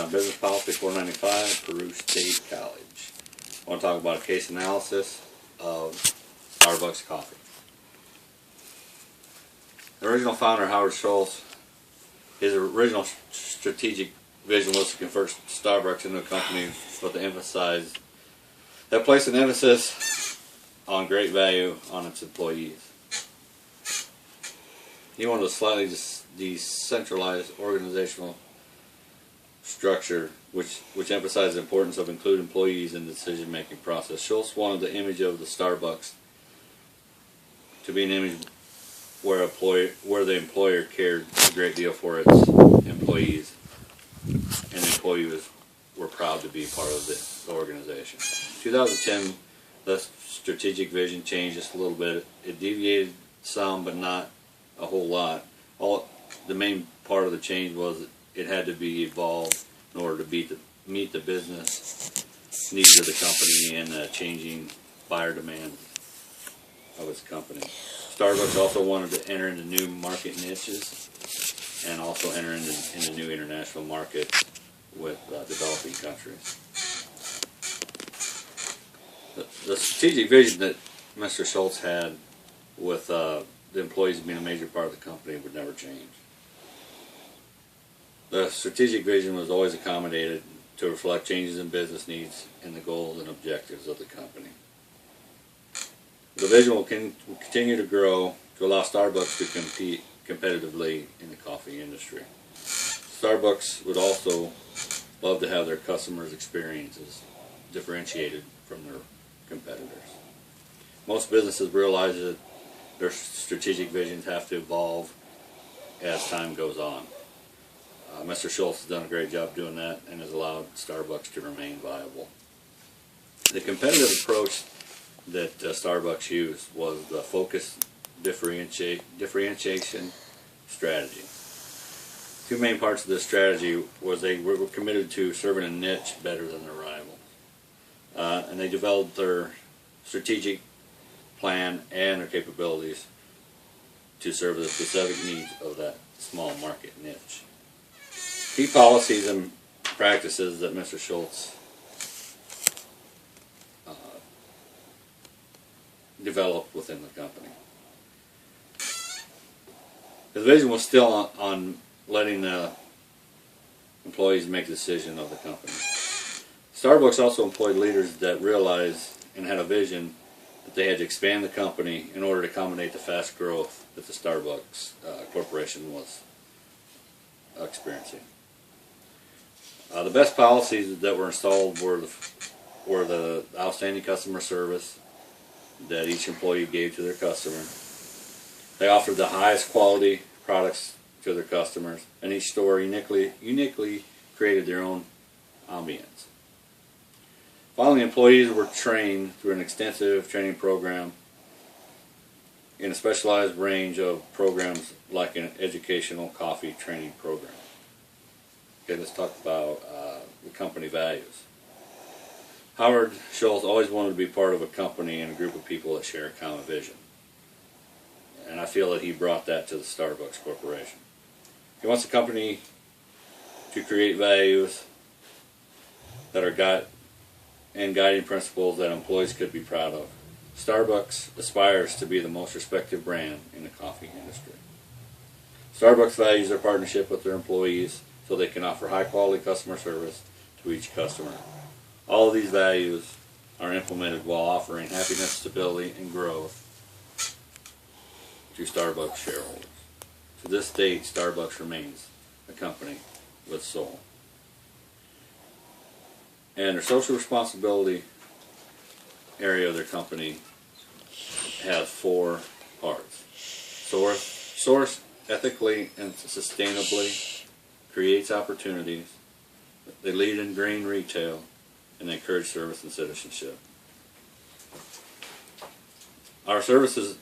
Business Policy 495, Peru State College. I want to talk about a case analysis of Starbucks coffee. The original founder, Howard Schultz, his original strategic vision was to convert Starbucks into a company with the emphasize that placed an emphasis on great value on its employees. He wanted a slightly decentralized organizational structure which emphasized the importance of including employees in the decision-making process. Schultz wanted the image of the Starbucks to be an image where the employer cared a great deal for its employees, and the employees were proud to be part of the organization. 2010, the strategic vision changed just a little bit. It deviated some, but not a whole lot. The main part of the change was it had to be evolved in order to meet the business needs of the company and the changing buyer demand of its company. Starbucks also wanted to enter into new market niches and also enter into new international markets with developing countries. The strategic vision that Mr. Schultz had with the employees being a major part of the company would never change. The strategic vision was always accommodated to reflect changes in business needs and the goals and objectives of the company. The vision will continue to grow to allow Starbucks to compete competitively in the coffee industry. Starbucks would also love to have their customers' experiences differentiated from their competitors. Most businesses realize that their strategic visions have to evolve as time goes on. Mr. Schultz has done a great job doing that and has allowed Starbucks to remain viable. The competitive approach that Starbucks used was the focused differentiation strategy. Two main parts of this strategy was they were committed to serving a niche better than their rivals. And they developed their strategic plan and their capabilities to serve the specific needs of that small market niche. Key policies and practices that Mr. Schultz developed within the company. His vision was still on letting the employees make the decision of the company. Starbucks also employed leaders that realized and had a vision that they had to expand the company in order to accommodate the fast growth that the Starbucks corporation was experiencing. The best policies that were installed were the outstanding customer service that each employee gave to their customer. They offered the highest quality products to their customers, and each store uniquely created their own ambience. Finally, employees were trained through an extensive training program in a specialized range of programs like an educational coffee training program. Okay, let's talk about the company values. Howard Schultz always wanted to be part of a company and a group of people that share a common vision. And I feel that he brought that to the Starbucks Corporation. He wants the company to create values that are guiding principles that employees could be proud of. Starbucks aspires to be the most respected brand in the coffee industry. Starbucks values their partnership with their employees so they can offer high quality customer service to each customer. All of these values are implemented while offering happiness, stability, and growth to Starbucks shareholders. To this date, Starbucks remains a company with soul. And their social responsibility area of their company has 4 parts. Source ethically and sustainably, creates opportunities, they lead in green retail, and they encourage service and citizenship. Our services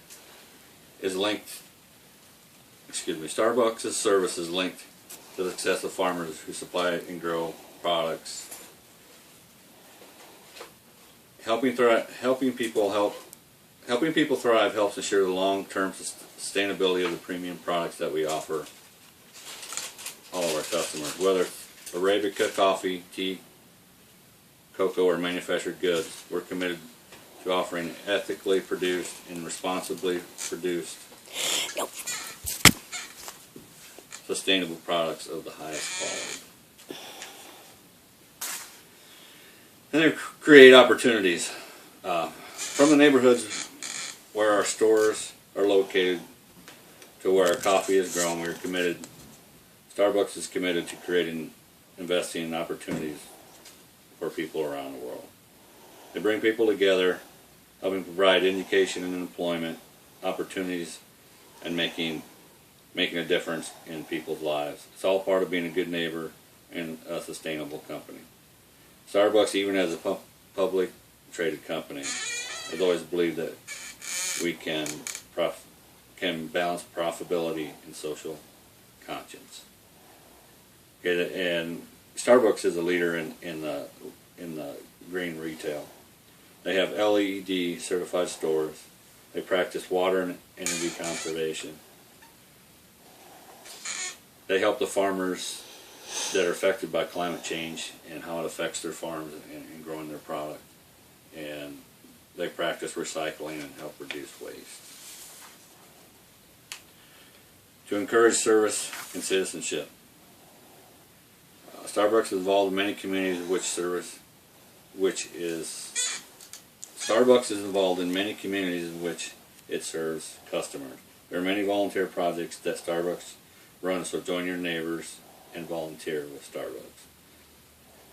is linked, Starbucks' service is linked to the success of farmers who supply and grow products. Helping people thrive helps ensure the long-term sustainability of the premium products that we offer all of our customers, whether Arabica coffee, tea, cocoa, or manufactured goods. We're committed to offering ethically produced and responsibly produced sustainable products of the highest quality. And then create opportunities. From the neighborhoods where our stores are located to where our coffee is grown, we're committed, Starbucks is committed to creating, investing in opportunities for people around the world. They bring people together, helping provide education and employment opportunities, and making a difference in people's lives. It's all part of being a good neighbor and a sustainable company. Starbucks, even as a public traded company, has always believed that we can balance profitability and social conscience. Okay, and Starbucks is a leader in the green retail. They have LEED certified stores. They practice water and energy conservation. They help the farmers that are affected by climate change and how it affects their farms and growing their product. And they practice recycling and help reduce waste. To encourage service and citizenship. Starbucks is involved in many communities Starbucks is involved in many communities in which it serves customers. There are many volunteer projects that Starbucks runs, so join your neighbors and volunteer with Starbucks.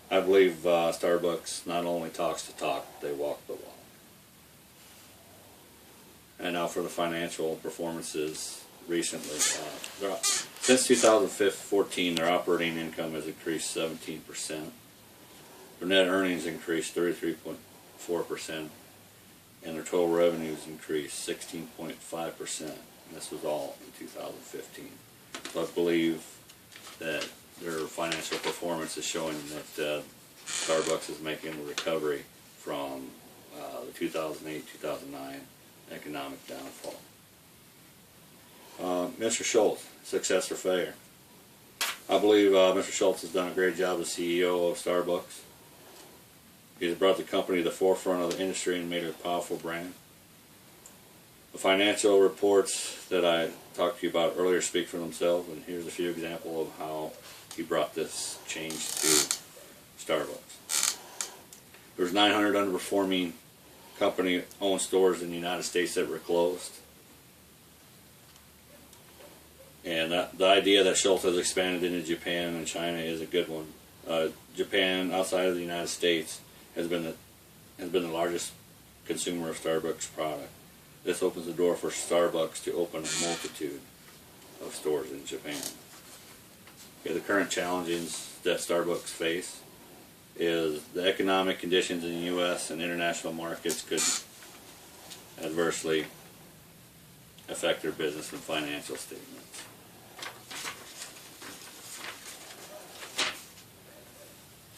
I believe Starbucks not only talks the talk, they walk the walk. And now for the financial performances recently. Since 2014, their operating income has increased 17%. Their net earnings increased 33.4%, and their total revenues increased 16.5%. And this was all in 2015. So I believe that their financial performance is showing that Starbucks is making a recovery from the 2008-2009 economic downfall. Mr. Schultz, success or failure? I believe Mr. Schultz has done a great job as CEO of Starbucks. He has brought the company to the forefront of the industry and made it a powerful brand. The financial reports that I talked to you about earlier speak for themselves, and here's a few examples of how he brought this change to Starbucks. There's 900 underperforming company-owned stores in the United States that were closed. And the idea that Schultz has expanded into Japan and China is a good one. Japan, outside of the United States, has been the largest consumer of Starbucks product. This opens the door for Starbucks to open a multitude of stores in Japan. Okay, the current challenges that Starbucks face is the economic conditions in the U.S. and international markets could adversely affect their business and financial statements.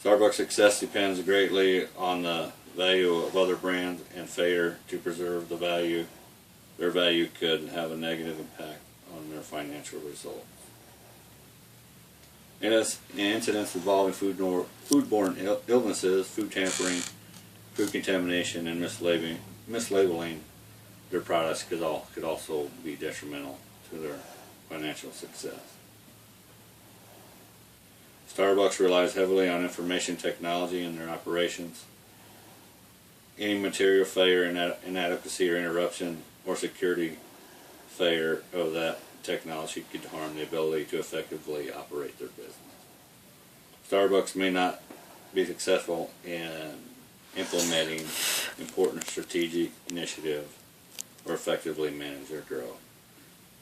Starbucks' success depends greatly on the value of other brands, and failure to preserve their value could have a negative impact on their financial results. Incidents involving foodborne illnesses, food tampering, food contamination, and mislabeling their products could also be detrimental to their financial success. Starbucks relies heavily on information technology in their operations. Any material failure, inadequacy, or interruption, or security failure of that technology could harm the ability to effectively operate their business. Starbucks may not be successful in implementing important strategic initiatives or effectively manage their growth.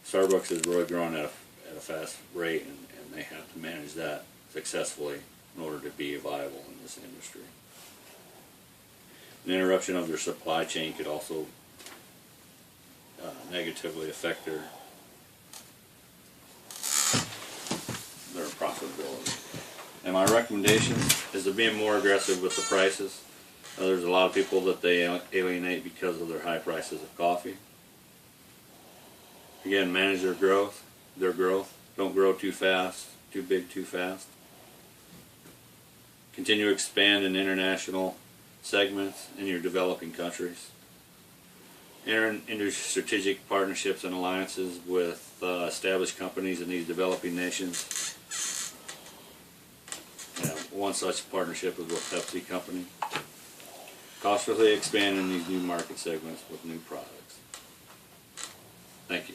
Starbucks is really growing at a fast rate, and they have to manage that successfully in order to be viable in this industry. An interruption of their supply chain could also negatively affect their profitability. And my recommendation is to be more aggressive with the prices. There's a lot of people that they alienate because of their high prices of coffee. Again, manage their growth. Don't grow too fast, too big, too fast. Continue to expand in international segments in your developing countries. Enter into strategic partnerships and alliances with established companies in these developing nations. One such partnership is with Pepsi Company. Cautiously expand in these new market segments with new products. Thank you.